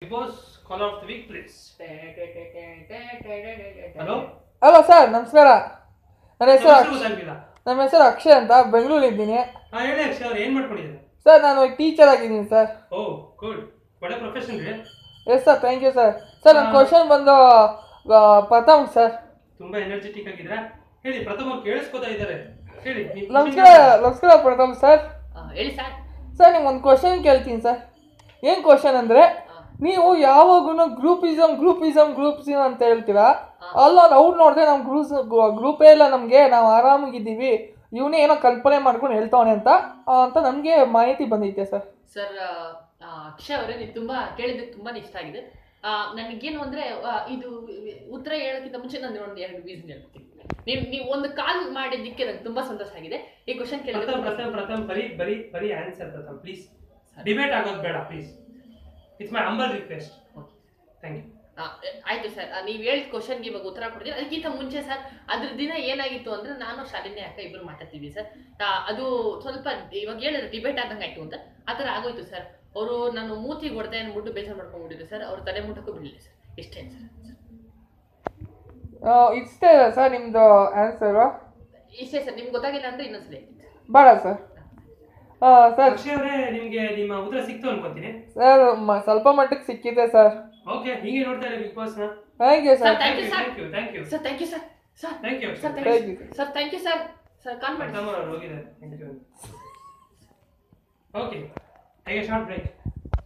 Big Boss caller of the week, please. Hello? Hello sir, ನಮಸ್ಕಾರ. ನನ್ನ ಗೊತ್ತಾಗ್ಲಿಲ್ಲ. ಹೆಸರು ಅಕ್ಷಯ್ ಅಂತ, ಬೆಂಗಳೂರಿದ್ದೀನಿ. ಹೇಳಿ ಅಕ್ಷಯ್ ಅವ್ರು, ಏನ್ ಮಾಡ್ಕೊಂಡಿದ್ದೀರಾ? ಸರ್, ನಾನು ಟೀಚರ್ ಆಗಿದ್ದೀನಿ ಸರ್. ಓ ಗುಡ್, ಒಳ್ಳೆ ಪ್ರೊಫೆಷನ್ ರೀ. Yes sir, thank you sir. Sir, ನನ್ನ ಕ್ವಶನ್ ಬಂದು ಪ್ರಥಮ್ ಸರ್. ತುಂಬಾ ಎನರ್ಜೆಟಿಕ್ ಆಗಿದ್ದೀರಾ. ಹೇಳಿ, ಪ್ರಥಮ್ ಅವ್ರು ಕೇಳಿಸ್ಕೊತಾ ಇದ್ದಾರೆ. ಹೇಳಿ. ನಮಸ್ಕಾರ ಪ್ರಥಮ್ ಸರ್. ಹೇಳಿ ಸರ್. ಸರ್, ನಿಮ್ಗೊಂದು ಕ್ವಶನ್ ಕೇಳ್ತೀನಿ ಸರ್. ಏನು ಕ್ವಶನ್ ಅಂದರೆ, ನೀವು ಯಾವಾಗೂ ಗ್ರೂಪಿಸಮ್ ಅಂತ ಹೇಳ್ತೀರಾ. ಅಲ್ಲ, ಅವ್ರು ನೋಡಿದ್ರೆ ನಮ್ಮ ಗ್ರೂಪೇ ಇಲ್ಲ, ನಮಗೆ ನಾವು ಆರಾಮಾಗಿದ್ದೀವಿ, ಇವನೇ ಏನೋ ಕಲ್ಪನೆ ಮಾಡ್ಕೊಂಡು ಹೇಳ್ತಾವನೆ ಅಂತ ನಮಗೆ ಮಾಹಿತಿ ಬಂದೈತೆ ಸರ್. ಸರ್, ಅಕ್ಷಯ್ ಅವರೇ, ನೀವು ತುಂಬ ಕೇಳಿದ್ದಕ್ಕೆ ತುಂಬಾ ಇಷ್ಟ ಆಗಿದೆ. ನನಗೇನು ಅಂದರೆ, ಇದು ಉತ್ತರ ಹೇಳೋಕ್ಕಿಂತ ಮುಂಚೆ ನಾನು ಒಂದು ಎರಡು ರೀಸನ್ ಹೇಳ್ತೀನಿ. ನೀವು ಒಂದು ಕಾಲ್ ಮಾಡಿದ್ದಕ್ಕೆ ನಂಗೆ ತುಂಬ ಸಂತೋಷ ಆಗಿದೆ. ಈ ಕ್ವಶನ್ ಕೇಳಿದ್ರೆ ಪ್ರಥಮ್ ಬರೀ ಆನ್ಸರ್ ಪ್ರಥಮ್, ಪ್ಲೀಸ್. ಡಿಬೇಟ್ ಆಗೋದು ಬೇಡ, please. It's my humble request. Thank you. ಆಯ್ತು ಸರ್, ನೀವು ಹೇಳಿದ ಕ್ವಶನ್ಗೆ ಇವಾಗ ಉತ್ತರ ಕೊಡ್ತೀನಿ. ಅದಕ್ಕಿಂತ ಮುಂಚೆ ಸರ್, ಅದ್ರ ದಿನ ಏನಾಗಿತ್ತು ಅಂದರೆ, ನಾನು ಶಾಲಿನಿ ಅಕ್ಕ ಇಬ್ಬರು ಮಾತಾಡ್ತೀವಿ ಸರ್. ಅದು ಸ್ವಲ್ಪ ಇವಾಗ ಹೇಳಿದ್ರೆ ಡಿಬೇಟ್ ಆದಂಗೆ ಆಯಿತು ಅಂತ ಆ ಥರ ಆಗೋಯ್ತು ಸರ್. ಅವರು ನಾನು ಮೂತಿಗೆ ಹೊಡೆದೆ ಅಂದ್ಬಿಟ್ಟು ಬೇಜಾರು ಮಾಡ್ಕೊಂಡ್ಬಿಟ್ಟಿದ್ರು ಸರ್. ಅವ್ರು ತಲೆ ಮುಟ್ಟಕ್ಕೂ ಬಿಡಲಿಲ್ಲ ಸರ್. ಇಷ್ಟೇ ಸರ್. ಇಷ್ಟೇ ಸರ್ ನಿಮ್ಮದು ಆನ್ಸರು? ಇಷ್ಟೇ ಸರ್. ನಿಮ್ಗೆ ಗೊತ್ತಾಗಿಲ್ಲ ಅಂದರೆ ಇನ್ನೊಂದ್ಸಲ ಬೇಡ ಸರ್. ಸರ್, ಅಕ್ಷಯ್ ಅವರೇ, ನಿಮಗೆ ನಿಮ್ಮ ಉತ್ತರ ಸಿಕ್ತು ಅನ್ಕೋತೀನಿ. ಸರ್, ಸ್ವಲ್ಪ ಮಟ್ಟಿಗೆ ಸಿಕ್ಕಿದೆ ಸರ್. ಓಕೆ, ಹೀಗೆ ನೋಡ್ತಾ ಇದ್ದಾರೆ ಬಿಗ್ ಬಾಸ್ ನ. Thank you sir. Thank you sir. Thank you sir, thank you sir. Sir, thank you sir, thank you sir, thank you sir. Sir, call ಮಾಡಿ. ಹೋಗಿದ್ದಾರೆ. Thank you. Okay, take a short break.